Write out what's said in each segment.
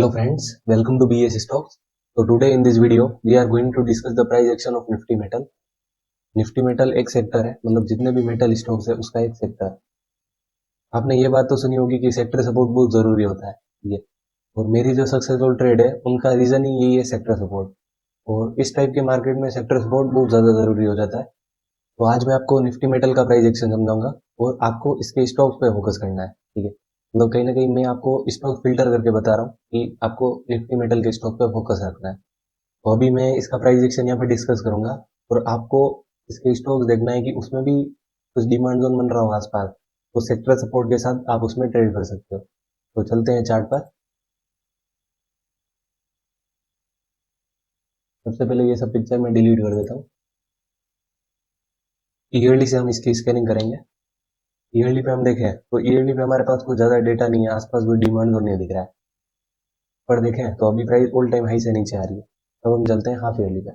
Hello friends, welcome to BS Stocks. So today in this video we are going to discuss the price action of Nifty Metal. Nifty Metal एक sector है, मतलब जितने भी metal stocks है उसका एक sector. आपने ये बात तो सुनी होगी कि सेक्टर सपोर्ट बहुत जरूरी होता है, ठीक है। और मेरी जो सक्सेसफुल ट्रेड है उनका रीजन ही यही है, सेक्टर सपोर्ट। और इस टाइप के मार्केट में सेक्टर सपोर्ट बहुत ज्यादा जरूरी हो जाता है। तो आज मैं आपको निफ्टी मेटल का प्राइस एक्शन समझाऊंगा और आपको इसके स्टॉक्स पे फोकस करना है, ठीक है। मतलब कहीं ना कहीं मैं आपको स्टॉक फिल्टर करके बता रहा हूँ कि आपको निफ्टी मेटल के स्टॉक पे फोकस रखना है। तो अभी मैं इसका प्राइस एक्शन यहाँ पे डिस्कस करूंगा और आपको इसके स्टॉक्स देखना है कि उसमें भी कुछ डिमांड जोन बन रहा हो आसपास, तो सेक्टर सपोर्ट के साथ आप उसमें ट्रेड कर सकते हो। तो चलते हैं चार्ट पर। सबसे पहले ये सब पिक्चर मैं डिलीट कर देता हूँ। ईयरली से हम इसकी स्कैनिंग करेंगे। ईयरली पे हम देखें तो ईयरली पे हमारे पास कोई ज्यादा डेटा नहीं है, आसपास कोई डिमांड जोन नहीं दिख रहा है। पर देखें तो अभी प्राइस ऑल टाइम हाई से नीचे आ रही है। अब हम चलते हैं हाफ ईयरली पे।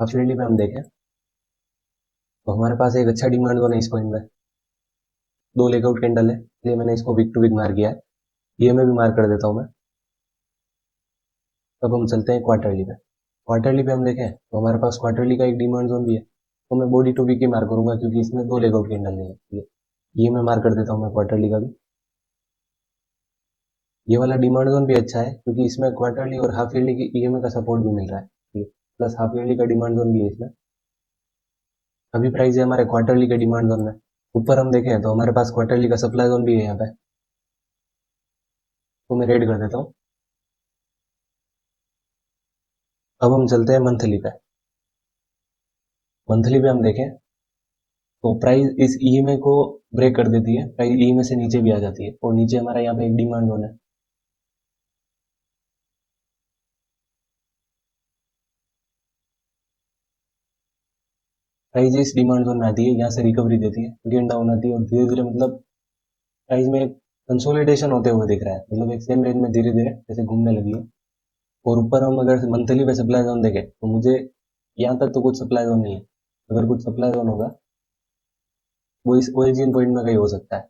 हाफ ईयरली पे हम देखें तो हमारे पास एक अच्छा डिमांड जोन है इस पॉइंट में। दो लेगआउट कैंडल है, इसलिए मैंने इसको वीक टू वीक मार किया है। ये मैं भी मार कर देता हूँ मैं। अब हम चलते हैं क्वार्टरली पे। क्वार्टरली पे हम देखें तो हमारे पास क्वार्टरली का एक डिमांड जोन भी है, तो मैं बॉडी टू वीक ही मार करूंगा क्योंकि इसमें दो लेगआउट कैंडल नहीं है, ठीक है। ये मैं मार कर देता हूँ मैं क्वार्टरली का भी। ये वाला डिमांड जोन भी अच्छा है क्योंकि इसमें क्वार्टरली और हाफ ईयरली की ईएमए का सपोर्ट भी मिल रहा है, ठीक है। प्लस हाफ ईयरली का डिमांड जोन भी है इसमें। अभी प्राइस है हमारे क्वार्टरली के डिमांड जोन में। ऊपर हम देखें तो हमारे पास क्वार्टरली का सप्लाई जोन भी है यहाँ पे, तो मैं रेड कर देता हूँ। अब हम चलते हैं मंथली पे। मंथली पे हम देखें तो प्राइस इस ईएमए को ब्रेक कर देती है, प्राइस ईएमए से नीचे भी आ जाती है और नीचे हमारा यहाँ पे एक डिमांड जोन है। प्राइस इस डिमांड जोन में आती है, यहाँ से रिकवरी देती है, गेन डाउन आती है और धीरे धीरे मतलब प्राइस में कंसोलिडेशन होते हुए दिख रहा है, मतलब एक सेम रेंज में धीरे धीरे जैसे घूमने लगी है। और ऊपर हम अगर मंथली पे सप्लाई जोन देखें तो मुझे यहाँ तक तो कुछ सप्लाई जोन नहीं है। अगर कुछ सप्लाई जोन होगा वो इस ओरिजिन पॉइंट में कहीं हो सकता है।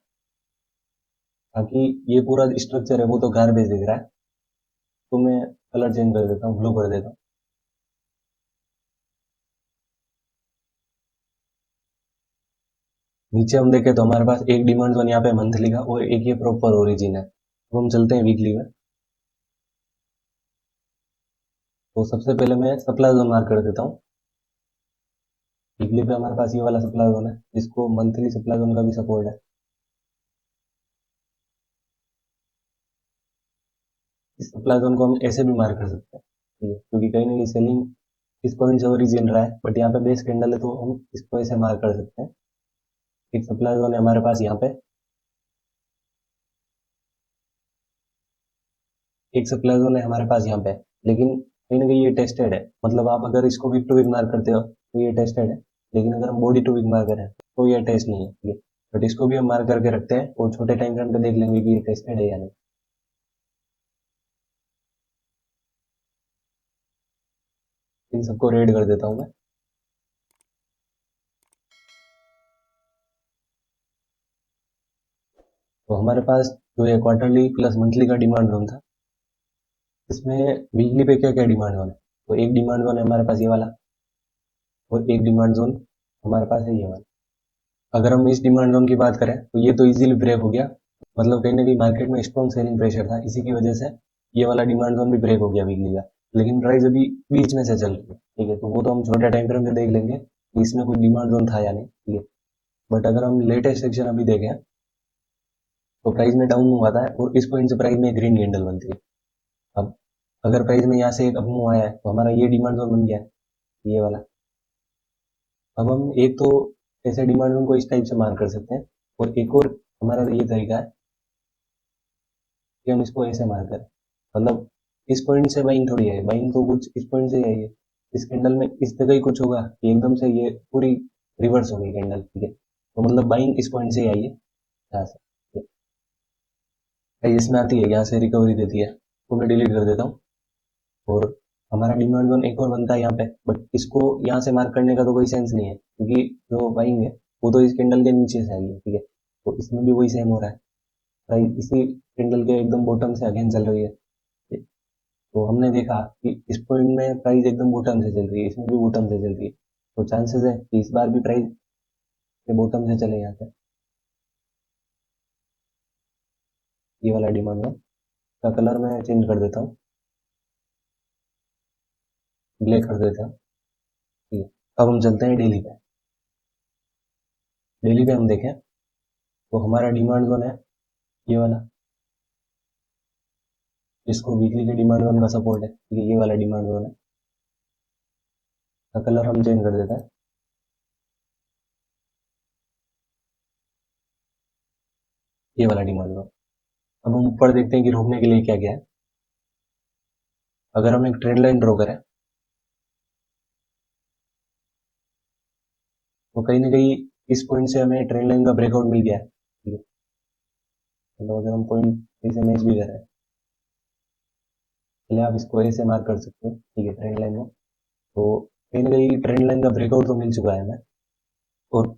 बाकी ये पूरा स्ट्रक्चर है वो तो गार्बेज दिख रहा है, तो मैं कलर चेंज कर देता हूँ, ब्लू कर देता हूँ। नीचे हम देखें तो हमारे पास एक डिमांड जोन यहाँ पे मंथली का और एक ये प्रॉपर ओरिजिन है। तो हम चलते हैं वीकली में। तो सबसे पहले मैं सप्लाई जोन मार्क कर देता हूँ। वीकली पे हमारे पास ये वाला सप्लाई जोन है जिसको मंथली सप्लाई जोन का भी सपोर्ट है। इस सप्लाई जोन को हम ऐसे भी मार्क कर सकते हैं, ठीक है, क्योंकि कहीं ना कहीं सेलिंग इस पॉइंट से ओरिजिन रहा है, बट यहाँ पे बेस कैंडल है तो हम इसको ऐसे मार्क कर सकते हैं। एक सप्लाई जोन है हमारे पास यहाँ पे, एक सप्लाई जोन है हमारे पास यहाँ पे, लेकिन कहीं ना कहीं ये टेस्टेड है। मतलब आप अगर इसको वीक टू वीक मार्क करते हो तो ये टेस्टेड है, लेकिन अगर हम बॉडी टू वीक मार्क करें तो ये टेस्ट नहीं है, ठीक है। बट इसको भी हम मार्क करके रखते हैं और छोटे टाइम फ्रेम पे देख लेंगे कि ये टेस्टेड है या नहीं। इन सबको रेड कर देता हूँ मैं। तो हमारे पास जो ये क्वार्टरली प्लस मंथली का डिमांड जोन था, इसमें वीकली पे क्या क्या डिमांड जोन है। तो एक डिमांड जोन है हमारे पास ये वाला और एक डिमांड जोन हमारे पास है ये वाला। अगर हम इस डिमांड जोन की बात करें तो ये तो इजीली ब्रेक हो गया, मतलब कहीं ना कहीं मार्केट में स्ट्रॉन्ग सेलिंग प्रेशर था, इसी की वजह से ये वाला डिमांड जोन भी ब्रेक हो गया वीकली का। लेकिन प्राइस अभी बीच में से चल रही है, ठीक है, तो वो तो हम छोटे टाइम फ्रेम में देख लेंगे कि इसमें कोई डिमांड जोन था या नहीं, ठीक है। बट अगर हम लेटेस्ट सेक्शन अभी देखें तो प्राइस में डाउन हुआ था और इस पॉइंट से प्राइस में ग्रीन कैंडल बनती है। अब अगर प्राइस में यहाँ से एक अप मूव आया है तो हमारा ये डिमांड जोन बन गया है, ये वाला। अब हम एक तो ऐसे डिमांड जोन को इस टाइप से मार्क कर सकते हैं और एक और हमारा ये तरीका है कि हम इसको ऐसे मार्क करें। मतलब इस पॉइंट से बाइंग थोड़ी है, बाइंग तो कुछ इस पॉइंट से ही आई है। इस कैंडल में इस जगह ही कुछ होगा कि एकदम से ये पूरी रिवर्स हो गई कैंडल, ठीक है। तो मतलब बाइंग इस पॉइंट से ही आई है, यहाँ से इसमें आती है, यहाँ से रिकवरी देती है, तो मैं डिलीट कर देता हूँ। और हमारा डिमांड जोन एक और बनता है यहाँ पे, बट इसको यहाँ से मार्क करने का तो कोई सेंस नहीं है क्योंकि जो बाइंग है वो तो इस कैंडल के नीचे से आई है, ठीक है। तो इसमें भी वही सेम हो रहा है, प्राइस इसी कैंडल के एकदम बॉटम से अगेन चल रही है। तो हमने देखा कि इस पॉइंट में प्राइस एकदम बॉटम से चल रही है, इसमें भी बॉटम से चल रही है, तो चांसेस है कि इस बार भी प्राइस के बॉटम से चले यहाँ पे। ये वाला डिमांड का कलर मैं चेंज कर देता हूँ, ब्लैक कर देता हूँ। ठीक है, अब हम चलते हैं डेली पे। डेली पे हम देखें तो हमारा डिमांड जोन है ये वाला, जिसको वीकली के डिमांड जोन का सपोर्ट है। ठीक है, ये वाला डिमांड जोन है, का कलर हम चेंज कर देते हैं, ये वाला डिमांड जोन। अब हम ऊपर देखते हैं कि रोकने के लिए क्या क्या है। अगर हम एक ट्रेंड लाइन ड्रॉ करें तो कहीं ना कहीं इस पॉइंट से हमें ट्रेंड लाइन का ब्रेकआउट मिल गया है। ठीक है, मतलब अगर हम पॉइंट ऐसे मैच भी करें, पहले आप इसको ऐसे मार्क कर सकते हो। ठीक है, ट्रेंड लाइन में तो कहीं ना कहीं ट्रेंड लाइन का ब्रेकआउट तो मिल चुका है हमें। और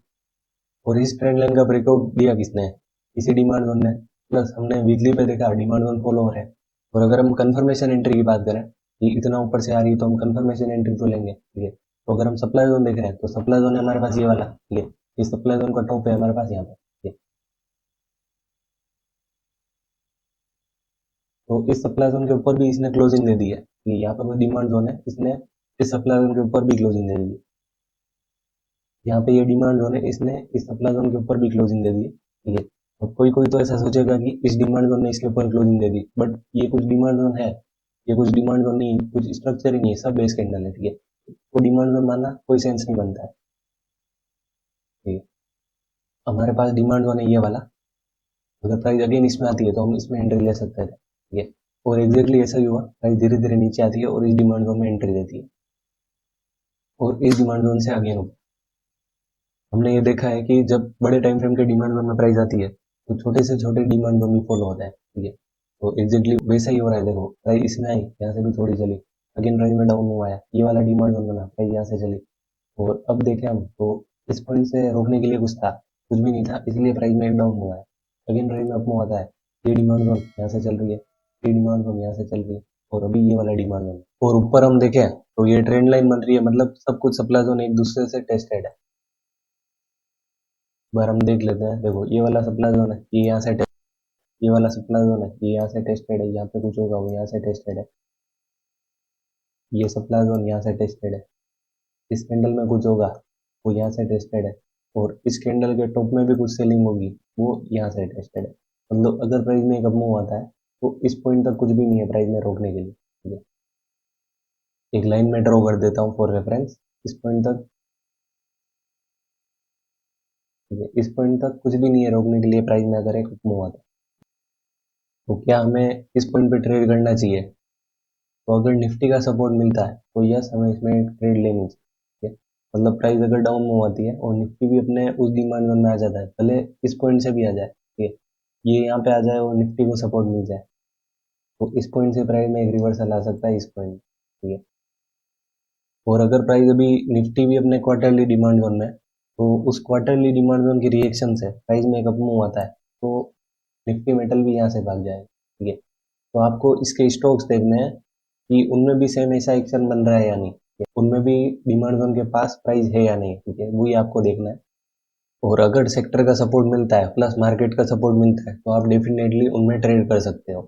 और इस ट्रेंड लाइन का ब्रेकआउट दिया किसने? इसी डिमांड जोन ने। प्लस हमने वीकली पे देखा डिमांड जोन फॉलो हो रहा है। और अगर हम कंफर्मेशन एंट्री की बात करें कि इतना ऊपर से आ रही है तो हम कंफर्मेशन एंट्री तो लेंगे। ठीक है, तो अगर हम सप्लाई जोन देख रहे हैं तो सप्लाई जोन है हमारे पास ये वाला। ठीक है, इस सप्लाई जोन का टॉप है हमारे पास यहाँ पे। ठीक है, तो इस सप्लाई जोन के ऊपर भी इसने क्लोजिंग दे दी है। कि यहाँ पर कोई डिमांड जोन है, इसने इस सप्लाई जोन के ऊपर भी क्लोजिंग दे दी है। यहाँ पे ये डिमांड जोन है, इसने इस सप्लाई जोन के ऊपर भी क्लोजिंग दे दी है। ठीक है, तो कोई कोई तो ऐसा सोचेगा कि इस डिमांड जोन ने इसके ऊपर क्लोजिंग दे दी, बट ये कुछ डिमांड जोन है, ये कुछ डिमांड जोन नहीं, कुछ स्ट्रक्चर ही नहीं है, सब बेस कैंडल है। ठीक है, वो डिमांड जोन मानना कोई सेंस नहीं बनता है। ठीक है, हमारे पास डिमांड जोन है ये वाला। अगर प्राइस अगेन इसमें आती है तो हम इसमें एंट्री ले सकते हैं। ठीक है, और एग्जैक्टली ऐसा ही हुआ, प्राइस धीरे धीरे नीचे आती है और इस डिमांड जोन में एंट्री देती है और इस डिमांड जोन से अगेन हमने ये देखा है कि जब बड़े टाइम फ्रेम के डिमांड जोन में प्राइस आती है तो छोटे से छोटे डिमांड जोन भी फॉलो होता है। ठीक है, तो एग्जैक्टली वैसा ही हो रहा है। देखो प्राइस इसमें आई, यहाँ से भी थोड़ी चली, अगेन प्राइस में डाउन हुआ है, ये वाला डिमांड जोन बना, प्राइस यहाँ से चली। और अब देखें हम तो इस पॉइंट से रोकने के लिए कुछ था, कुछ भी नहीं था, इसलिए प्राइस में एक डाउन हुआ है। अगेन प्राइस में अप मूव आता है, ये डिमांड जोन यहाँ से चल रही है, ये डिमांड जोन यहाँ से चल रही है, और अभी ये वाला डिमांड जोन। और ऊपर हम देखें तो ये ट्रेंड लाइन बन रही है, मतलब सब कुछ सप्लाई जोन एक दूसरे से टेस्टेड है। बार हम देख लेते हैं, देखो ये वाला सप्लाई जोन है, ये यहाँ से ये वाला सप्लाई जोन है, ये यहाँ से टेस्टेड है, यहाँ पे कुछ होगा वो यहाँ से टेस्टेड है, ये सप्लाई जोन यहाँ से टेस्टेड है, इस कैंडल में कुछ होगा वो यहाँ से टेस्टेड है, और इस कैंडल के टॉप में भी कुछ सेलिंग होगी वो यहाँ से टेस्टेड है। मतलब अगर प्राइस में एक मूव आता है तो इस पॉइंट तक कुछ भी नहीं है प्राइस में रोकने के लिए। ठीक है, एक लाइन में ड्रॉ कर देता हूँ फॉर रेफरेंस, इस पॉइंट तक। ठीक है, इस पॉइंट तक कुछ भी नहीं है रोकने के लिए प्राइस में अगर एक मूव आता है। तो क्या हमें इस पॉइंट पे ट्रेड करना चाहिए? तो अगर निफ्टी का सपोर्ट मिलता है तो यस, हमें इसमें ट्रेड लेनी चाहिए। मतलब प्राइस अगर डाउन में आती है और निफ्टी भी अपने उस डिमांड जोन में आ जाता है, भले इस पॉइंट से भी आ जाए, ठीक है, ये यहाँ पे आ जाए और निफ्टी को सपोर्ट मिल जाए, तो इस पॉइंट से प्राइस में एक रिवर्सल आ सकता है इस पॉइंट। ठीक है, और अगर प्राइस अभी निफ्टी भी अपने क्वार्टरली डिमांड जोन में है, तो उस क्वार्टरली डिमांड जोन की रिएक्शन से प्राइस में एक अप मूव आता है, तो निफ्टी मेटल भी यहाँ से भाग जाएगा। ठीक है, तो आपको इसके स्टॉक्स देखने हैं कि उनमें भी सेम ऐसा एक्शन बन रहा है या नहीं, उनमें भी डिमांड जोन के पास प्राइस है या नहीं। ठीक है, वही आपको देखना है। और अगर सेक्टर का सपोर्ट मिलता है प्लस मार्केट का सपोर्ट मिलता है तो आप डेफिनेटली उनमें ट्रेड कर सकते हो।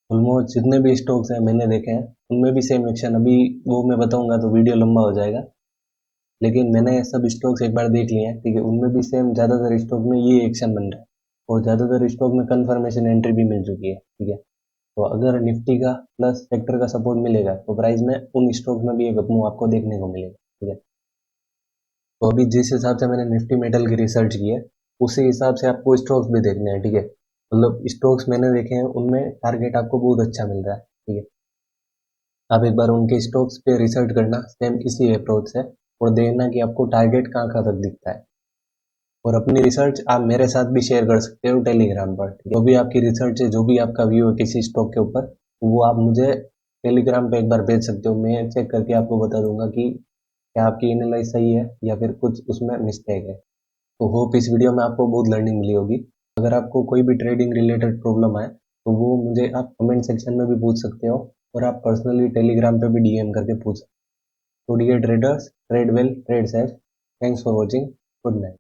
ऑलमोस्ट जितने भी स्टॉक्स हैं मैंने देखे हैं उनमें भी सेम एक्शन, अभी वो मैं बताऊंगा तो वीडियो लंबा हो जाएगा, लेकिन मैंने सब स्टॉक्स एक बार देख लिए हैं। ठीक है, उनमें भी सेम ज़्यादातर स्टॉक में ये एक्शन बन रहा है और ज़्यादातर स्टॉक में कंफर्मेशन एंट्री भी मिल चुकी है। ठीक है, तो अगर निफ्टी का प्लस सेक्टर का सपोर्ट मिलेगा तो प्राइस में उन स्टॉक्स में भी एक अपमूव आपको देखने को मिलेगा। ठीक है, तो अभी जिस हिसाब से मैंने निफ्टी मेटल की रिसर्च की है उसी हिसाब से आपको स्टॉक्स भी देखने हैं। ठीक है, मतलब स्टॉक्स मैंने देखे हैं उनमें टारगेट आपको बहुत अच्छा मिल रहा है। ठीक है, आप एक बार उनके स्टॉक्स पे रिसर्च करना सेम इसी अप्रोच से, और देखना कि आपको टारगेट कहाँ कहाँ तक दिखता है। और अपनी रिसर्च आप मेरे साथ भी शेयर कर सकते हो टेलीग्राम पर। जो भी आपकी रिसर्च है, जो भी आपका व्यू है किसी स्टॉक के ऊपर, वो आप मुझे टेलीग्राम पे एक बार भेज सकते हो, मैं चेक करके आपको बता दूंगा कि क्या आपकी एनालाइज सही है या फिर कुछ उसमें मिस्टेक है। तो होप इस वीडियो में आपको बहुत लर्निंग मिली होगी। अगर आपको कोई भी ट्रेडिंग रिलेटेड प्रॉब्लम है तो वो मुझे आप कमेंट सेक्शन में भी पूछ सकते हो, और आप पर्सनली टेलीग्राम पे भी डीएम करके पूछ सकते हो। तो dear traders, trade well, trade safe. Thanks for watching. Good night.